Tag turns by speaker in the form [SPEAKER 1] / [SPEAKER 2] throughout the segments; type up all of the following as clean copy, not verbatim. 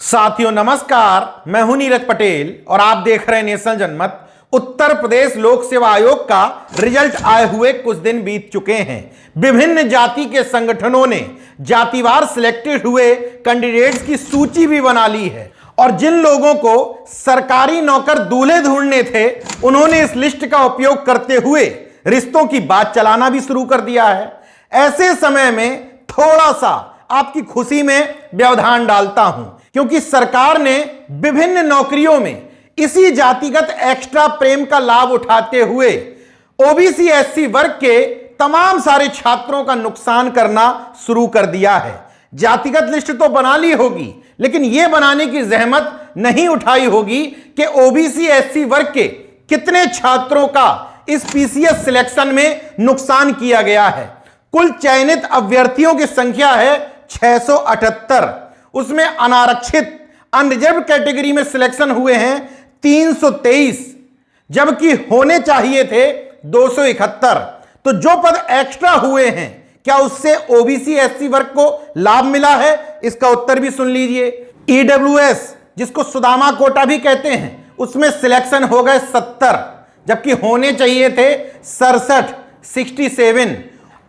[SPEAKER 1] साथियों नमस्कार, मैं हूं नीरज पटेल और आप देख रहे हैं नेशनल जनमत। उत्तर प्रदेश लोक सेवा आयोग का रिजल्ट आए हुए कुछ दिन बीत चुके हैं। विभिन्न जाति के संगठनों ने जातिवार सिलेक्टेड हुए कैंडिडेट्स की सूची भी बना ली है और जिन लोगों को सरकारी नौकर दूल्हे ढूंढने थे उन्होंने इस लिस्ट का उपयोग करते हुए रिश्तों की बात चलाना भी शुरू कर दिया है। ऐसे समय में थोड़ा सा आपकी खुशी में व्यवधान डालता हूं क्योंकि सरकार ने विभिन्न नौकरियों में इसी जातिगत एक्स्ट्रा प्रेम का लाभ उठाते हुए ओबीसी एससी वर्ग के तमाम सारे छात्रों का नुकसान करना शुरू कर दिया है। जातिगत लिस्ट तो बना ली होगी लेकिन यह बनाने की जहमत नहीं उठाई होगी कि ओबीसी एससी वर्ग के कितने छात्रों का इस पीसीएस सिलेक्शन में नुकसान किया गया है। कुल चयनित अभ्यर्थियों की संख्या है 678, उसमें अनारक्षित अनरिजर्व कैटेगरी में सिलेक्शन हुए हैं 323, जबकि होने चाहिए थे 271। तो जो पद एक्स्ट्रा हुए हैं क्या उससे ओबीसी एससी वर्ग को लाभ मिला है? इसका उत्तर भी सुन लीजिए। ईडब्ल्यूएस जिसको सुदामा कोटा भी कहते हैं उसमें सिलेक्शन हो गए 70, जबकि होने चाहिए थे 67।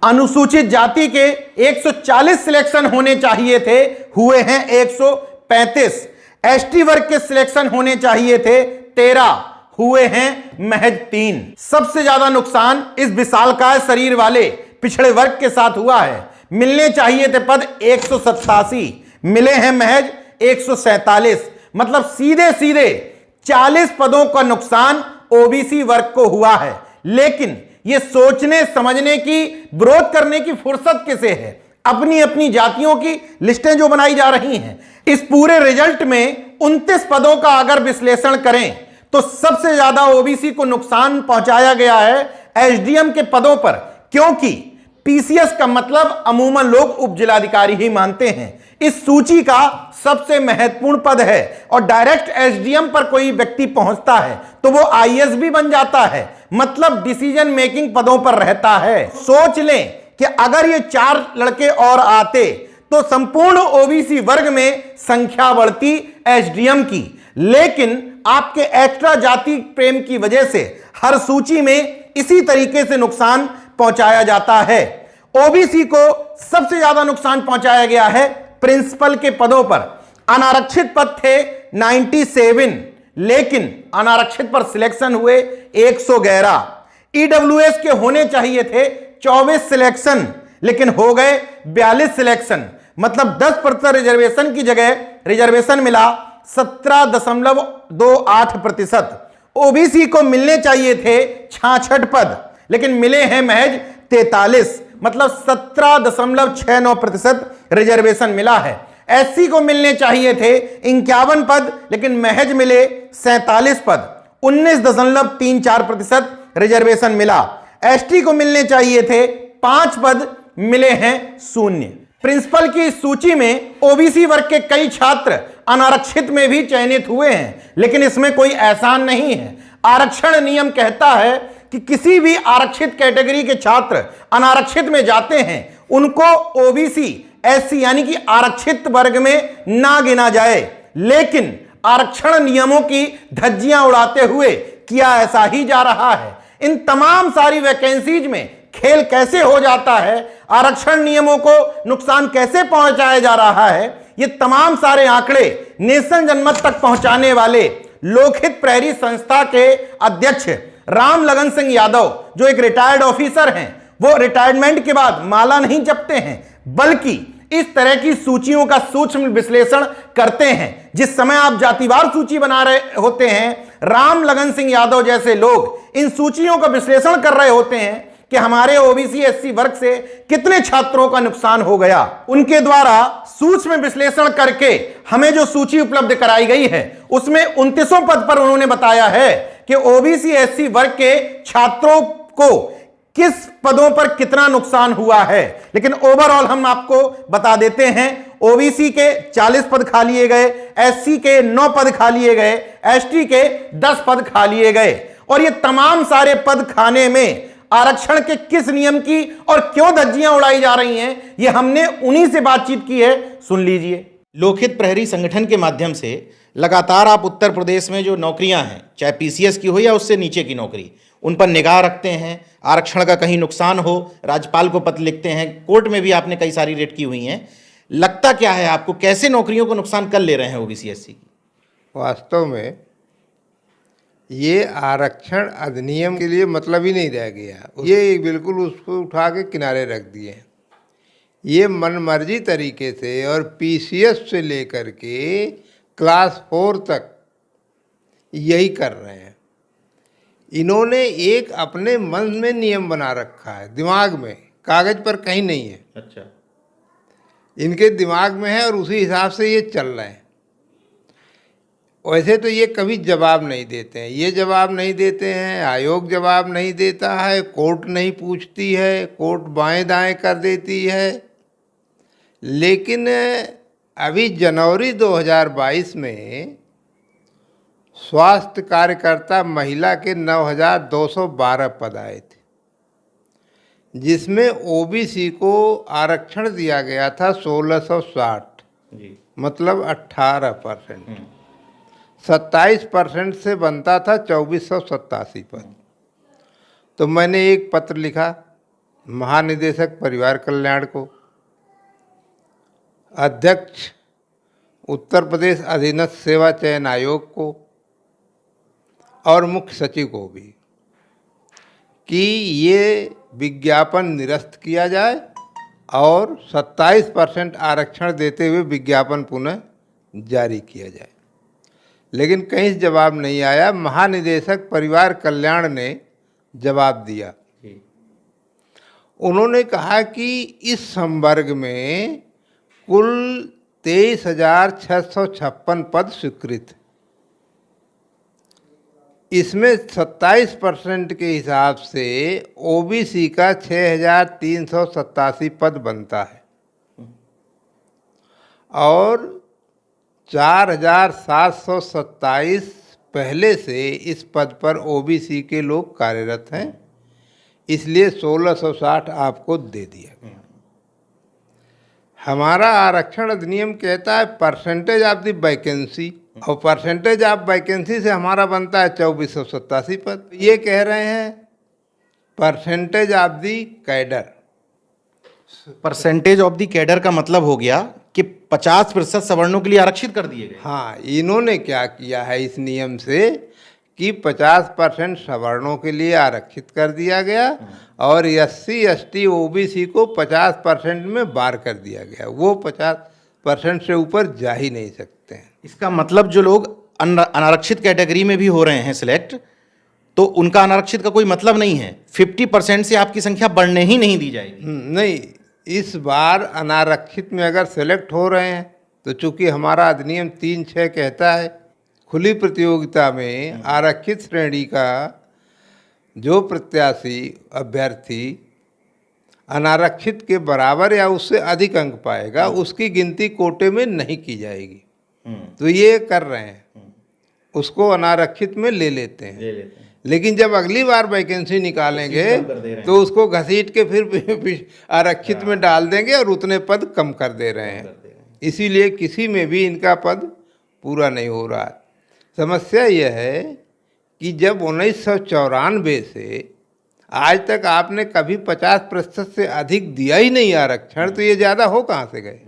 [SPEAKER 1] अनुसूचित जाति के 140 सिलेक्शन होने चाहिए थे, हुए हैं 135। एसटी वर्ग के सिलेक्शन होने चाहिए थे 13, हुए हैं महज 3। सबसे ज्यादा नुकसान इस विशालकाय शरीर वाले पिछड़े वर्ग के साथ हुआ है। मिलने चाहिए थे पद 187, मिले हैं महज 147। मतलब सीधे सीधे 40 पदों का नुकसान ओबीसी वर्ग को हुआ है। लेकिन यह सोचने समझने की, विरोध करने की फुर्सत किसे है? अपनी अपनी जातियों की लिस्टें जो बनाई जा रही हैं। इस पूरे रिजल्ट में 29 पदों का अगर विश्लेषण करें तो सबसे ज्यादा ओबीसी को नुकसान पहुंचाया गया है एसडीएम के पदों पर, क्योंकि पीसीएस का मतलब अमूमन लोग उप जिलाधिकारी ही मानते हैं। इस सूची का सबसे महत्वपूर्ण पद है और डायरेक्ट एसडीएम पर कोई व्यक्ति पहुंचता है तो वो आईएएस भी बन जाता है, मतलब डिसीजन मेकिंग पदों पर रहता है। सोच लें कि अगर ये 4 लड़के और आते तो संपूर्ण ओबीसी वर्ग में संख्या बढ़ती एसडीएम की। लेकिन आपके एक्स्ट्रा जाति प्रेम की वजह से हर सूची में इसी तरीके से नुकसान पहुंचाया जाता है। ओबीसी को सबसे ज्यादा नुकसान पहुंचाया गया है प्रिंसिपल के पदों पर। अनारक्षित पद थे 97, लेकिन अनारक्षित पर सिलेक्शन हुए 111। ईडब्ल्यूएस के होने चाहिए थे 24 सिलेक्शन, लेकिन हो गए 42 सिलेक्शन। मतलब 10% रिजर्वेशन की जगह रिजर्वेशन मिला 17.28%। ओबीसी को मिलने चाहिए थे 66 पद, लेकिन मिले हैं महज 43, मतलब 17.69% रिजर्वेशन मिला है। एससी को मिलने चाहिए थे 51 पद, लेकिन महज मिले 47 पद, 19.34% रिजर्वेशन मिला। एसटी को मिलने चाहिए थे 5 पद, मिले हैं 0। प्रिंसिपल की सूची में ओबीसी वर्ग के कई छात्र अनारक्षित में भी चयनित हुए हैं, लेकिन इसमें कोई एहसान नहीं है। आरक्षण नियम कहता है कि किसी भी आरक्षित कैटेगरी के छात्र अनारक्षित में जाते हैं उनको ओबीसी एससी यानी कि आरक्षित वर्ग में ना गिना जाए। लेकिन आरक्षण नियमों की धज्जियां उड़ाते हुए किया ऐसा ही जा रहा है। इन तमाम सारी वैकेंसीज में खेल कैसे हो जाता है, आरक्षण नियमों को नुकसान कैसे पहुंचाया जा रहा है, ये तमाम सारे आंकड़े नेशनल जनमत तक पहुंचाने वाले लोकहित प्रहरी संस्था के अध्यक्ष राम लगन सिंह यादव, जो एक रिटायर्ड ऑफिसर हैं, वो रिटायरमेंट के बाद माला नहीं जपते हैं बल्कि इस तरह की सूचियों का सूक्ष्म विश्लेषण करते हैं। जिस समय आप जातिवार सूची बना रहे होते हैं, राम लगन सिंह यादव जैसे लोग इन सूचियों का विश्लेषण कर रहे होते हैं कि हमारे ओबीसी एससी वर्ग से कितने छात्रों का नुकसान हो गया। उनके द्वारा सूक्ष्म विश्लेषण करके हमें जो सूची उपलब्ध कराई गई है उसमें 29 पद पर उन्होंने बताया है कि ओबीसी एससी वर्ग के छात्रों को किस पदों पर कितना नुकसान हुआ है। लेकिन ओवरऑल हम आपको बता देते हैं, ओबीसी के 40 पद खा लिए गए, एससी के 9 पद खा लिए गए, एसटी के 10 पद खा लिए गए। और ये तमाम सारे पद खाने में आरक्षण के किस नियम की और क्यों धज्जियां उड़ाई जा रही हैं, ये हमने उन्हीं से बातचीत की है, सुन लीजिए। लोकहित प्रहरी संगठन के माध्यम से लगातार आप उत्तर प्रदेश में जो नौकरियां हैं, चाहे पीसीएस की हो या उससे नीचे की नौकरी, उन पर निगाह रखते हैं। आरक्षण का कहीं नुकसान हो, राज्यपाल को पत्र लिखते हैं। कोर्ट में भी आपने कई सारी रेड की हुई हैं। लगता क्या है आपको, कैसे नौकरियों को नुकसान कर ले रहे हैं ओबीसी एससी की?
[SPEAKER 2] वास्तव में ये आरक्षण अधिनियम के लिए मतलब ही नहीं रह गया। ये बिल्कुल उसको उठा के किनारे रख दिए हैं। ये मनमर्जी तरीके से और पीसीएस से लेकर के क्लास 4 तक यही कर रहे हैं। इन्होंने एक अपने मन में नियम बना रखा है, दिमाग में, कागज पर कहीं नहीं है।
[SPEAKER 1] अच्छा,
[SPEAKER 2] इनके दिमाग में है और उसी हिसाब से ये चल रहे हैं। वैसे तो ये कभी जवाब नहीं देते हैं, ये जवाब नहीं देते हैं, आयोग जवाब नहीं देता है, कोर्ट नहीं पूछती है, कोर्ट बाएं दाएं कर देती है। लेकिन अभी जनवरी 2022 में स्वास्थ्य कार्यकर्ता महिला के 9,212 पद आए थे, जिसमें ओबीसी को आरक्षण दिया गया था 1660, मतलब 18%। 27% से बनता था 2487 पद। तो मैंने एक पत्र लिखा महानिदेशक परिवार कल्याण को, अध्यक्ष उत्तर प्रदेश अधीनस्थ सेवा चयन आयोग को और मुख्य सचिव को भी, कि ये विज्ञापन निरस्त किया जाए और 27% आरक्षण देते हुए विज्ञापन पुनः जारी किया जाए। लेकिन कहीं से जवाब नहीं आया। महानिदेशक परिवार कल्याण ने जवाब दिया। उन्होंने कहा कि इस संवर्ग में कुल 23,656 पद स्वीकृत, इसमें 27% के हिसाब से ओबीसी का 6,387 पद बनता है और 4,727 पहले से इस पद पर ओबीसी के लोग कार्यरत हैं, इसलिए 1660 आपको दे दिया। हमारा आरक्षण अधिनियम कहता है परसेंटेज ऑफ द वैकेंसी, और परसेंटेज ऑफ वैकेंसी से हमारा बनता है 2487 पद। ये कह रहे हैं percentage of the cadre.
[SPEAKER 1] Percentage of the cadre का मतलब हो गया कि 50% सवर्णों के लिए आरक्षित कर दिए गए।
[SPEAKER 2] हाँ, इन्होंने क्या किया है इस नियम से कि 50% सवर्णों के लिए आरक्षित कर दिया गया और एससी एसटी ओबीसी को 50% में बार कर दिया गया। वो 50% से ऊपर जा ही नहीं सकते हैं।
[SPEAKER 1] इसका मतलब जो लोग अनारक्षित कैटेगरी में भी हो रहे हैं सिलेक्ट, तो उनका अनारक्षित का कोई मतलब नहीं है। 50% से आपकी संख्या बढ़ने ही नहीं दी जाएगी।
[SPEAKER 2] नहीं, इस बार अनारक्षित में अगर सेलेक्ट हो रहे हैं तो चूंकि हमारा अधिनियम 3(6) कहता है खुली प्रतियोगिता में आरक्षित श्रेणी का जो प्रत्याशी अभ्यर्थी अनारक्षित के बराबर या उससे अधिक अंक पाएगा, उसकी गिनती कोटे में नहीं की जाएगी। तो ये कर रहे हैं, उसको अनारक्षित में ले लेते हैं। लेकिन जब अगली बार वैकेंसी निकालेंगे तो उसको घसीट के फिर आरक्षित में डाल देंगे और उतने पद कम कर दे रहे हैं। इसीलिए किसी में भी इनका पद पूरा नहीं हो रहा है। समस्या यह है कि जब 1994 से आज तक आपने कभी 50% से अधिक दिया ही नहीं आरक्षण, तो ये ज़्यादा हो कहाँ से गए?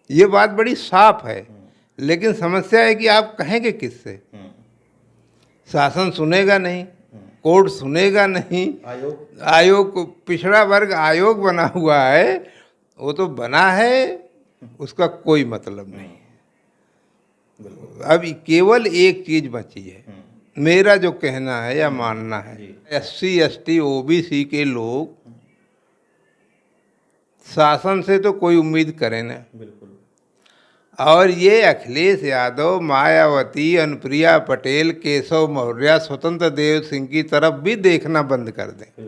[SPEAKER 2] ये बात बड़ी साफ है। लेकिन समस्या है कि आप कहेंगे किससे? शासन सुनेगा नहीं, कोर्ट सुनेगा नहीं, आयोग पिछड़ा वर्ग आयोग बना हुआ है, वो तो बना है, उसका कोई मतलब नहीं। अब केवल एक चीज बची है, मेरा जो कहना है या मानना है, एससी एसटी ओबीसी के लोग शासन से तो कोई उम्मीद करें ना। और ये अखिलेश यादव, मायावती, अनुप्रिया पटेल, केशव मौर्य, स्वतंत्र देव सिंह की तरफ भी देखना बंद कर दें।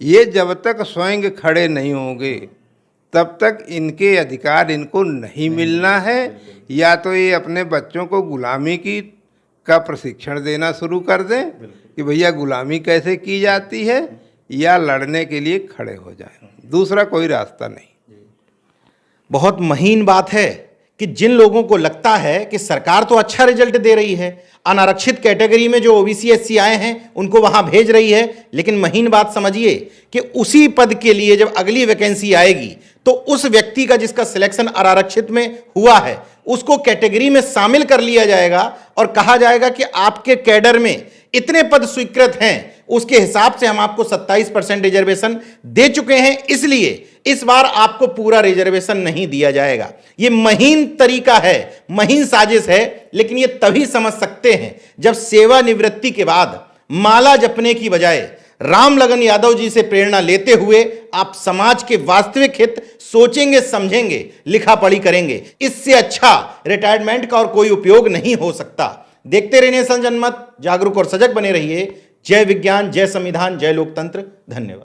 [SPEAKER 2] ये जब तक स्वयं खड़े नहीं होंगे तब तक इनके अधिकार इनको नहीं मिलना है। या तो ये अपने बच्चों को गुलामी का प्रशिक्षण देना शुरू कर दें कि भैया गुलामी कैसे की जाती है, या लड़ने के लिए खड़े हो जाएं। दूसरा कोई रास्ता नहीं।
[SPEAKER 1] बहुत महीन बात है कि जिन लोगों को लगता है कि सरकार तो अच्छा रिजल्ट दे रही है, अनारक्षित कैटेगरी में जो ओबीसी एससी आए हैं उनको वहां भेज रही है, लेकिन महीन बात समझिए कि उसी पद के लिए जब अगली वैकेंसी आएगी तो उस व्यक्ति का जिसका सिलेक्शन अनारक्षित में हुआ है उसको कैटेगरी में शामिल कर लिया जाएगा और कहा जाएगा कि आपके कैडर में इतने पद स्वीकृत हैं, उसके हिसाब से हम आपको 27% रिजर्वेशन दे चुके हैं, इसलिए इस बार आपको पूरा रिजर्वेशन नहीं दिया जाएगा। यह महीन तरीका है, महीन साजिश है, लेकिन यह तभी समझ सकते हैं जब सेवानिवृत्ति के बाद माला जपने की बजाय राम लगन यादव जी से प्रेरणा लेते हुए आप समाज के वास्तविक हित सोचेंगे, समझेंगे, लिखा पढ़ी करेंगे। इससे अच्छा रिटायरमेंट का और कोई उपयोग नहीं हो सकता। देखते रहिए नेशन जनमत, जागरूक और सजग बने रहिए। जय विज्ञान, जय संविधान, जय लोकतंत्र। धन्यवाद।